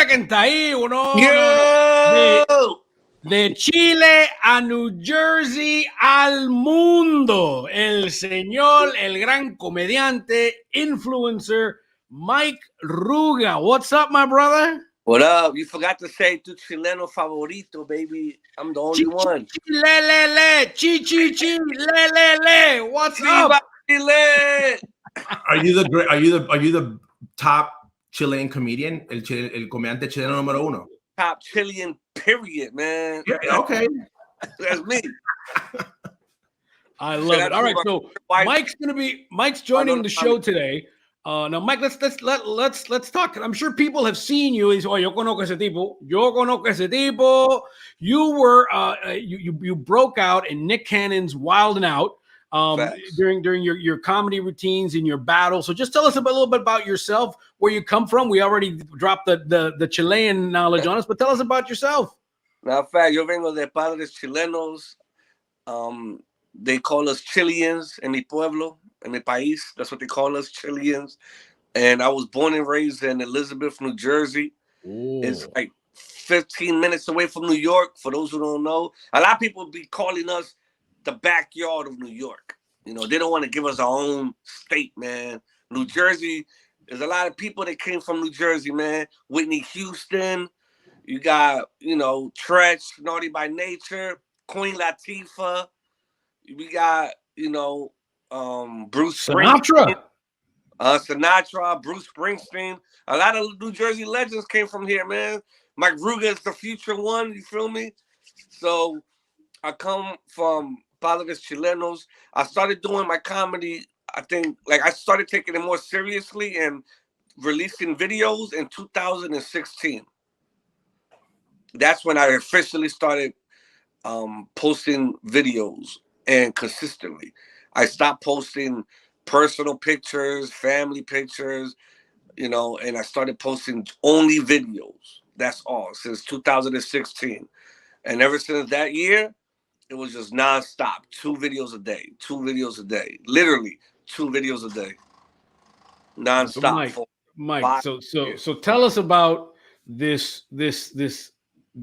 mira quién está ahí. No. Yo! De Chile a New Jersey al mundo. El señor, el gran comediante, influencer, Mike Ruga. What's up, my brother? What up? You forgot to say tu chileno favorito, baby. I'm the only one. Le. What's Viva up? Chile! Are you the top Chilean comedian? El comediante chileno número uno. Top Chilean, period, man. Yeah, okay. That's me. I love it. All right, so Mike's joining the show today. Now, Mike, let's talk. I'm sure people have seen you. Yo conozco ese tipo. You were you broke out in Nick Cannon's Wild 'N Out during your comedy routines and your battle. So just tell us a little bit about yourself, where you come from. We already dropped the Chilean knowledge on us, but tell us about yourself. Matter of fact, yo vengo de padres chilenos. They call us Chileans en mi pueblo, en mi país. That's what they call us, Chileans. And I was born and raised in Elizabeth, New Jersey. Ooh. It's like 15 minutes away from New York, for those who don't know. A lot of people be calling us the backyard of New York. You know, they don't want to give us our own state, man. New Jersey, there's a lot of people that came from New Jersey, man. Whitney Houston. You got, Tretch, Naughty by Nature, Queen Latifah. We got, Bruce Sinatra. Sinatra, Bruce Springsteen. A lot of New Jersey legends came from here, man. Mike Ruga is the future one, you feel me? So I come from Padres Chilenos. I started doing my comedy, I think, I started taking it more seriously and releasing videos in 2016. That's when I officially started posting videos. And consistently, I stopped posting personal pictures, family pictures, and I started posting only videos. That's all, since 2016. And ever since that year, it was just nonstop. 2 videos a day, literally 2 videos a day, nonstop. So Mike, so tell us about this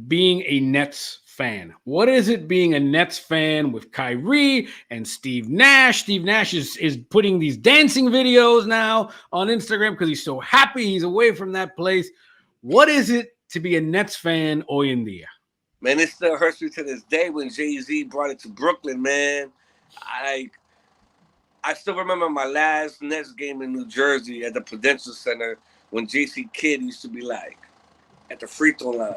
being a Nets fan. What is it being a Nets fan with Kyrie and Steve Nash? Steve Nash is putting these dancing videos now on Instagram because he's so happy he's away from that place. What is it to be a Nets fan hoy en día? Man, it still hurts me to this day when Jay-Z brought it to Brooklyn, man. I still remember my last Nets game in New Jersey at the Prudential Center when J.C. Kidd used to be at the free throw line,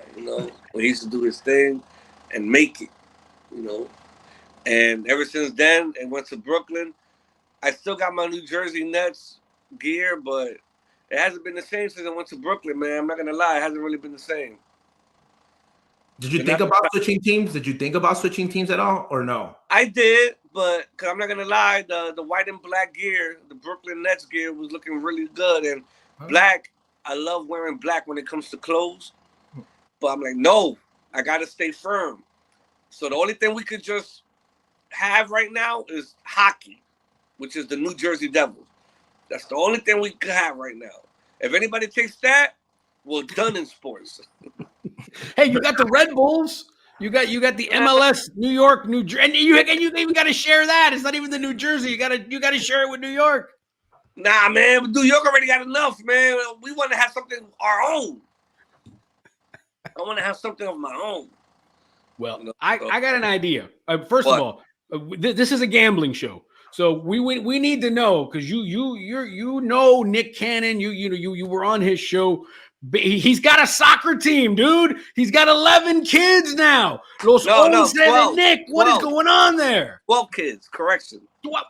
when he used to do his thing and make it, And ever since then, it went to Brooklyn. I still got my New Jersey Nets gear, but it hasn't been the same since I went to Brooklyn, man. I'm not going to lie. It hasn't really been the same. Did you think about switching teams? Did you think about switching teams at all, or no? I did, but because I'm not going to lie, the white and black gear, the Brooklyn Nets gear was looking really good. And black, I love wearing black when it comes to clothes. But I'm like, no, I got to stay firm. So the only thing we could just have right now is hockey, which is the New Jersey Devils. That's the only thing we could have right now. If anybody takes that, we're done in sports. Hey, you got the Red Bulls. You got the MLS, New York, New Jersey, and you even got to share that. It's not even the New Jersey. You got to share it with New York. Nah, man, New York already got enough, man. We want to have something our own. I want to have something of my own. Well, I got an idea. First of all, this is a gambling show, so we need to know, because you know Nick Cannon. You were on his show. He's got a soccer team, dude. He's got 11 kids now. Los 11, Nick. What is going on there? 12 kids. Correction. 12.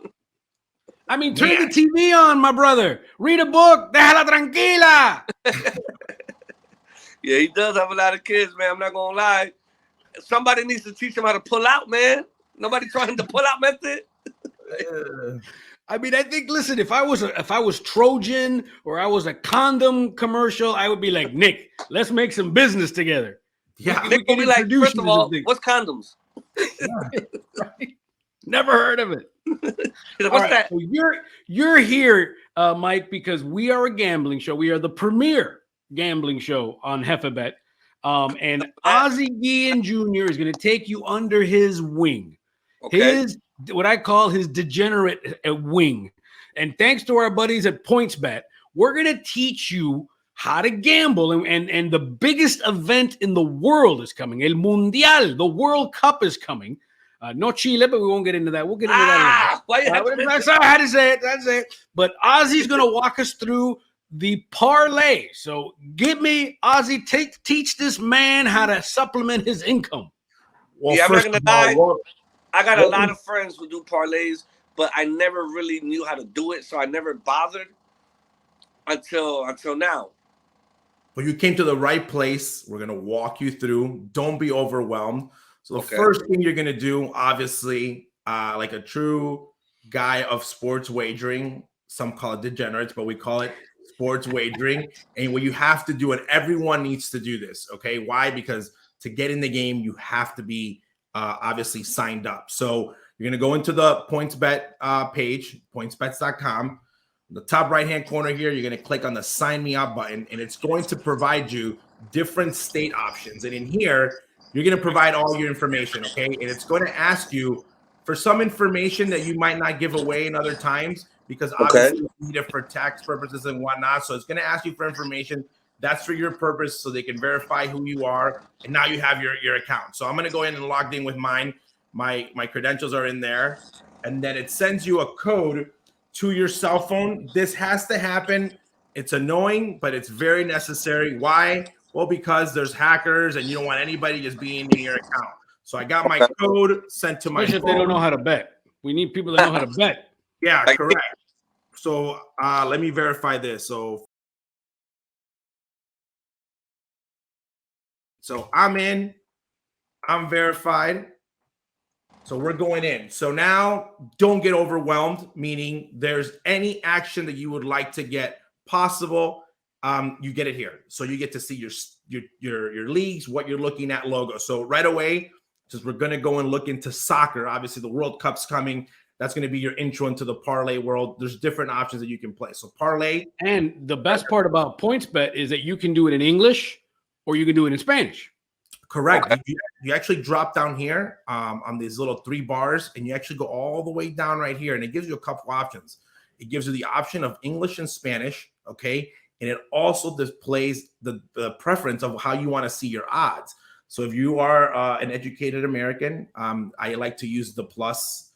I mean, turn the TV on, my brother. Read a book. Déjala tranquila. Yeah, he does have a lot of kids, man. I'm not gonna lie. Somebody needs to teach him how to pull out, man. Nobody trying the pull out method. I mean, I think, listen, if I was Trojan or I was a condom commercial, I would be like, Nick, let's make some business together. Yeah, Nick will be like, first of all, what's condoms? Right. Never heard of it. What's that? So you're here, Mike, because we are a gambling show. We are the premier gambling show on JefeBet. And Ozzie Guillen Jr. is going to take you under his wing. Okay. His, what I call his degenerate wing. And thanks to our buddies at PointsBet, we're going to teach you how to gamble. And the biggest event in the world is coming. El Mundial, the World Cup is coming. No Chile, but we won't get into that. We'll get into that later. That's how I had to say it. That's it. But Ozzie's going to walk us through the parlay. So give me, Ozzie, teach this man how to supplement his income. Well, yeah, I'm not going to lie. I got a lot of friends who do parlays, but I never really knew how to do it, so I never bothered until now. But you came to the right place. We're going to walk you through. Don't be overwhelmed. So the first thing you're going to do, obviously, like a true guy of sports wagering, some call it degenerates, but we call it sports wagering. And what you have to do, and everyone needs to do this, okay? Why? Because to get in the game, you have to be obviously signed up. So you're going to go into the PointsBet page, pointsbets.com. In the top right-hand corner here, you're going to click on the sign me up button, and it's going to provide you different state options. And in here, you're going to provide all your information, okay? And it's going to ask you for some information that you might not give away in other times because obviously you need it for tax purposes and whatnot. So it's going to ask you for information that's for your purpose so they can verify who you are. And now you have your account. So I'm going to go in and log in with mine. My credentials are in there. And then it sends you a code to your cell phone. This has to happen. It's annoying, but it's very necessary. Why? Well, because there's hackers and you don't want anybody just being in your account. So I got my code sent to my phone. If they don't know how to bet. We need people that know how to bet. Yeah, correct. So let me verify this. So I'm in. I'm verified. So we're going in. So now don't get overwhelmed, meaning there's any action that you would like to get possible, you get it here. So you get to see your leagues, what you're looking at logo. So right away, since we're going to go and look into soccer, obviously the World Cup's coming. That's going to be your intro into the parlay world. There's different options that you can play. So parlay. And the best part about PointsBet is that you can do it in English or you can do it in Spanish. Correct. Okay. You actually drop down here on these little 3 bars, and you actually go all the way down right here, and it gives you a couple options. It gives you the option of English and Spanish, okay? And it also displays the preference of how you want to see your odds. So if you are an educated American, I like to use the plus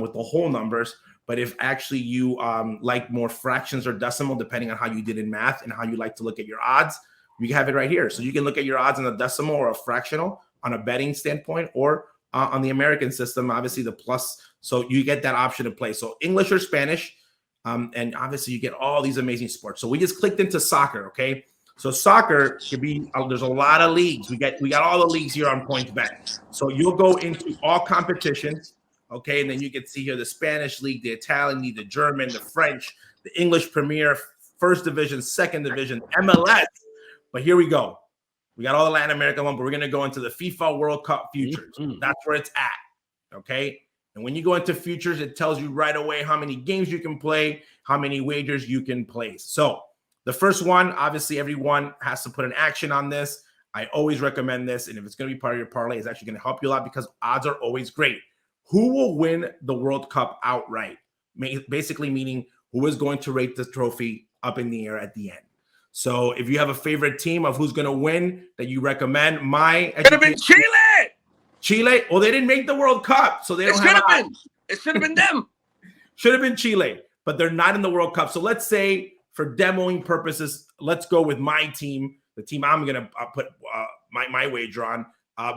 with the whole numbers. But if actually you like more fractions or decimal, depending on how you did in math and how you like to look at your odds, we have it right here. So you can look at your odds in a decimal or a fractional on a betting standpoint, or on the American system, obviously the plus. So you get that option to play. So English or Spanish, and obviously you get all these amazing sports. So we just clicked into soccer, okay? So soccer could be, there's a lot of leagues. We got all the leagues here on PointsBet. So you'll go into all competitions, okay? And then you can see here the Spanish league, the Italian league, the German, the French, the English Premier, First Division, Second Division, MLS. But here we go. We got all the Latin American one, but we're going to go into the FIFA World Cup futures. That's where it's at, okay? And when you go into futures, it tells you right away how many games you can play, how many wagers you can place. So the first one, obviously everyone has to put an action on this. I always recommend this. And if it's going to be part of your parlay, it's actually going to help you a lot because odds are always great. Who will win the World Cup outright? Basically meaning who is going to rate the trophy up in the air at the end. So if you have a favorite team of who's going to win that you recommend, it could have been Chile. Chile? Well, they didn't make the World Cup, so they don't have It should have been them. Should have been Chile, but they're not in the World Cup. So let's say for demoing purposes, let's go with my team, the team I'm going to put my wager on,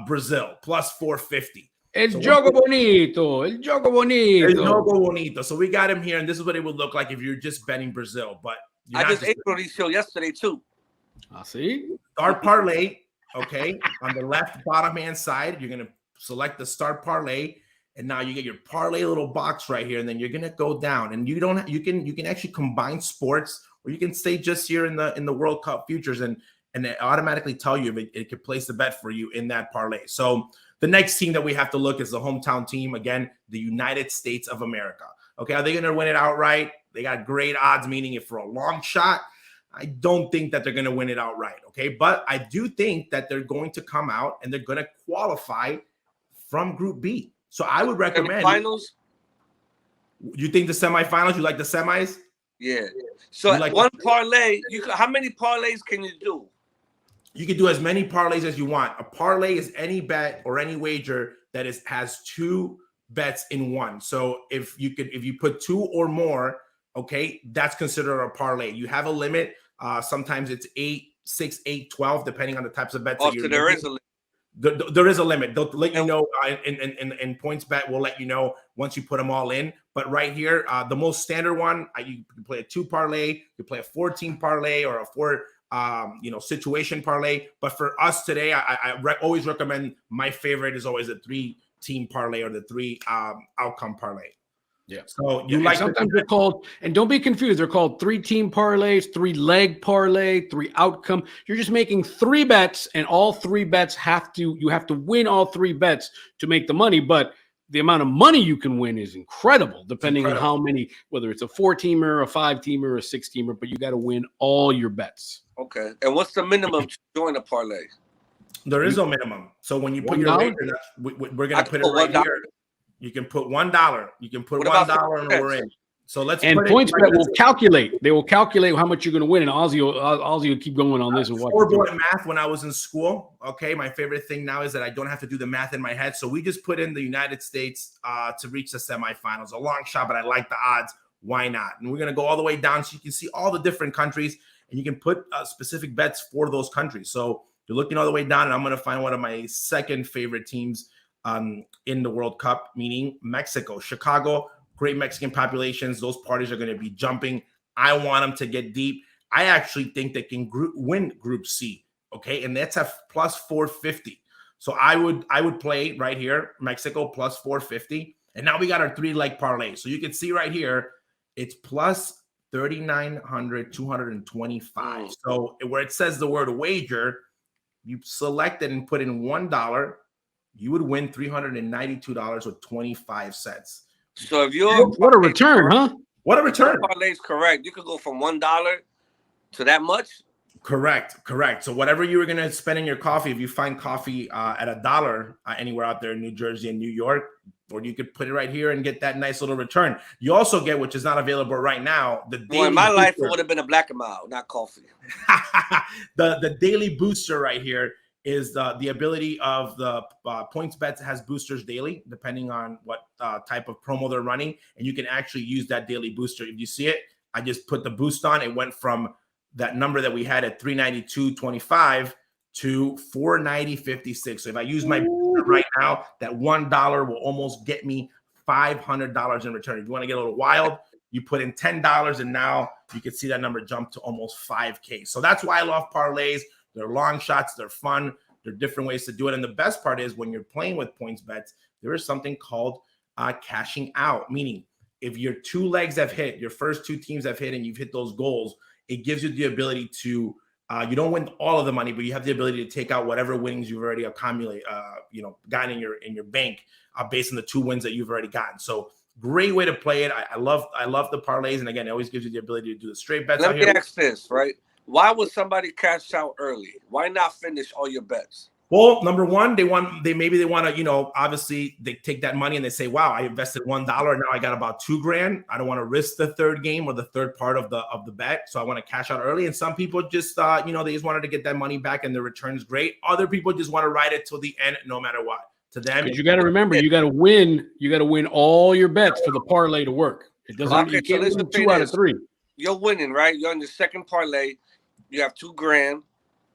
Brazil, plus 450. El jogo bonito. El jogo bonito. El jogo bonito. So we got him here, and this is what it would look like if you're just betting Brazil. But I just ate on this show yesterday, too. I see. Start parlay, okay? On the left bottom hand side, you're going to select the start parlay, and now you get your parlay little box right here, and then you're going to go down. And you can actually combine sports, or you can stay just here in the World Cup futures, and it automatically tell you if it could place the bet for you in that parlay. So the next team that we have to look is the hometown team, again, the United States of America. Okay, are they going to win it outright? They got great odds, meaning if for a long shot, I don't think that they're going to win it outright. Okay. But I do think that they're going to come out and they're going to qualify from Group B. So I would recommend finals. You think the semifinals? You like the semis? Yeah. So like one parlay, how many parlays can you do? You can do as many parlays as you want. A parlay is any bet or any wager that has two bets in one. So if you put two or more, okay, that's considered a parlay. You have a limit. Sometimes it's 8, 6, 8, 12, depending on the types of bets that you're there is a limit. There is a limit. They'll let you know in PointsBet. We'll let you know once you put them all in. But right here, the most standard one, you can play a 2 parlay, you play a 14 parlay or a 4 situation parlay. But for us today, I always recommend, my favorite is always a 3-team parlay or the 3 outcome parlay. Yeah. So sometimes they're called, and don't be confused, they're called 3-team parlays, 3-leg parlay, 3 outcome. You're just making 3 bets, and all 3 bets you have to win all 3 bets to make the money. But the amount of money you can win is incredible, depending on how many, whether it's a 4-teamer, a 5-teamer, or a 6-teamer, but you got to win all your bets. Okay. And what's the minimum to join a parlay? There is no minimum. So when you put your wager, we're going to put it right here. You can put $1. You can put $1 and we're in. So let's and PointsBet will calculate. They will calculate how much you're going to win. And Ozzie will keep going on this and watch. Scoreboard math when I was in school. Okay, my favorite thing now is that I don't have to do the math in my head. So we just put in the United States to reach the semifinals. A long shot, but I like the odds. Why not? And we're going to go all the way down so you can see all the different countries, and you can put specific bets for those countries. So you're looking all the way down, and I'm going to find one of my second favorite teams in the World Cup, meaning Mexico. Chicago, great Mexican populations. Those parties are going to be jumping. I want them to get deep. I actually think they can win Group C, okay? And that's a plus 450. So I would play right here, Mexico plus 450. And now we got our 3-leg parlay. So you can see right here, it's plus 3,900, 225. So where it says the word wager, you select it and put in $1, you would win $392.25. So if you're what a return, huh? What a return! Parlay is correct. You could go from $1 to that much. Correct. So whatever you were going to spend in your coffee, if you find coffee at $1 anywhere out there in New Jersey and New York, or you could put it right here and get that nice little return. You also get, which is not available right now, the daily in my booster. life, it would have been a Black and Mild, not coffee. the daily booster right here is the ability of the PointsBet has boosters daily, depending on what type of promo they're running. And you can actually use that daily booster. If you see it, I just put the boost on. It went from that number that we had at 392.25 to 490.56. So if I use my booster right now, that $1 will almost get me $500 in return. If you want to get a little wild, you put in $10, and now you can see that number jump to almost 5K. So that's why I love parlays. They're long shots. They're fun. There are different ways to do it. And the best part is when you're playing with PointsBet, there is something called cashing out, meaning if your 2 legs have hit, your first 2 teams have hit, and you've hit those goals, it gives you the ability to, you don't win all of the money, but you have the ability to take out whatever winnings you've already accumulated, gotten in your bank based on the 2 wins that you've already gotten. So great way to play it. I love the parlays. And again, it always gives you the ability to do the straight bets. Let me ask this, right? Why would somebody cash out early? Why not finish all your bets? Well, number one, they want to, obviously they take that money and they say, wow, I invested $1. Now I got about $2,000. I don't want to risk the third game or the third part of the bet. So I want to cash out early. And some people just, they just wanted to get that money back and the return's great. Other people just want to ride it till the end, no matter what. To them, you got to remember, you got to win. You got to win all your bets for the parlay to work. It doesn't. You can't win 2 out of 3. You're winning, right? You're on your second parlay. You have $2,000,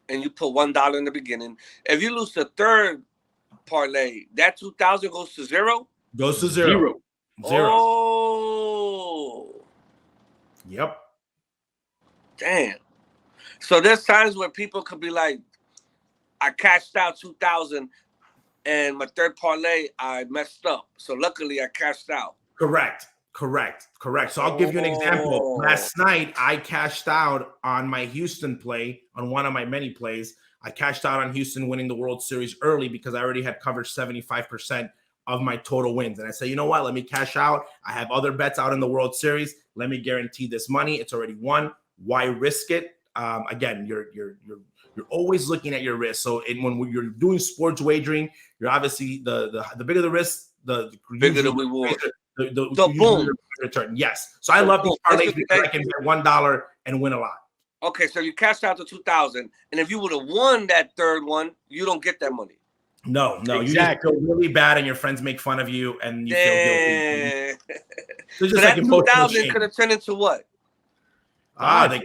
and you put $1 in the beginning. If you lose the third parlay, that 2,000 goes to zero. Goes to zero. Oh. Yep. Damn. So there's times where people could be like, I cashed out 2,000, and my third parlay I messed up. So luckily I cashed out. Correct. So I'll give you an example. Last night, I cashed out on my Houston play, on one of my many plays. I cashed out on Houston winning the World Series early because I already had covered 75% of my total wins. And I say, you know what? Let me cash out. I have other bets out in the World Series. Let me guarantee this money. It's already won. Why risk it? again, you're always looking at your risk. So when you're doing sports wagering, you're obviously the bigger the risk, the bigger the reward. The boom return. Yes. So I love these parlays because I can bet $1 and win a lot. Okay, so you cashed out the 2,000, and if you would have won that third one, you don't get that money. No, exactly. You just feel really bad, and your friends make fun of you, and you feel guilty. So that 2,000 could have turned into what? 5,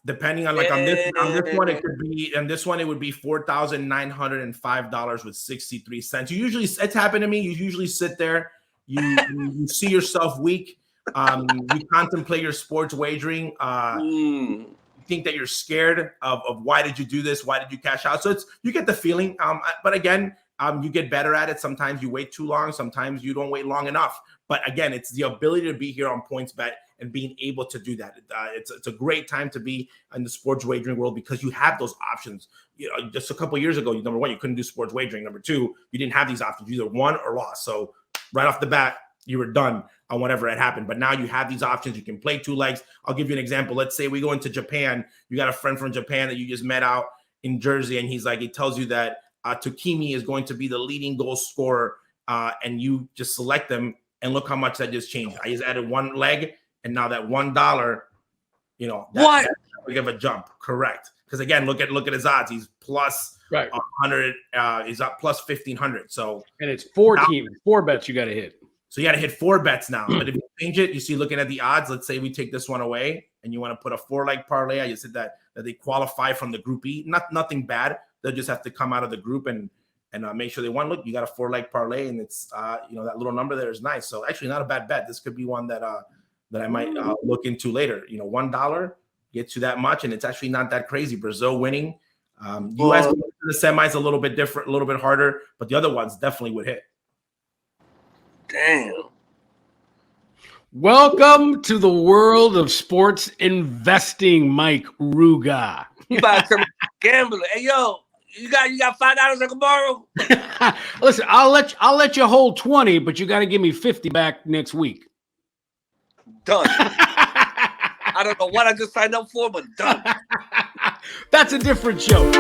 depending on on this one it could be, and this one it would be $4,905 with 63 cents. It's happened to me. You usually sit there, you see yourself weak, you contemplate your sports wagering, you think that you're scared of why did you do this? Why did you cash out? So you get the feeling, but again, you get better at it. Sometimes you wait too long. Sometimes you don't wait long enough. But again, it's the ability to be here on PointsBet and being able to do that. It's a great time to be in the sports wagering world because you have those options. Just a couple of years ago, number one, you couldn't do sports wagering. Number two, you didn't have these options. You either won or lost. So right off the bat, you were done on whatever had happened. But now you have these options. You can play 2 legs. I'll give you an example. Let's say we go into Japan. You got a friend from Japan that you just met out in Jersey, and he tells you that Takimi is going to be the leading goal scorer, and you just select them, and look how much that just changed. I just added 1 leg, and now that $1, that's big of a jump. Correct. Because again, look at his odds. He's plus 100. He's up plus 1,500. So and it's 4 teams, 4 bets you got to hit. So you got to hit 4 bets now. But if you change it, you see, looking at the odds. Let's say we take this one away, and you want to put a 4-leg parlay. I just said that they qualify from the Group E. Nothing bad. They'll just have to come out of the group and make sure they won. Look, you got a 4-leg parlay, and it's that little number there is nice. So actually, not a bad bet. This could be one that I might look into later. $1 gets you that much, and it's actually not that crazy. Brazil winning, U.S. to the semis a little bit different, a little bit harder, but the other ones definitely would hit. Damn. Welcome to the world of sports investing, Mike Ruga. You about to gambler? Hey, yo. You got $5 I can borrow? Listen, I'll let you hold 20, but you got to give me 50 back next week. Done. I don't know what I just signed up for, but done. That's a different show.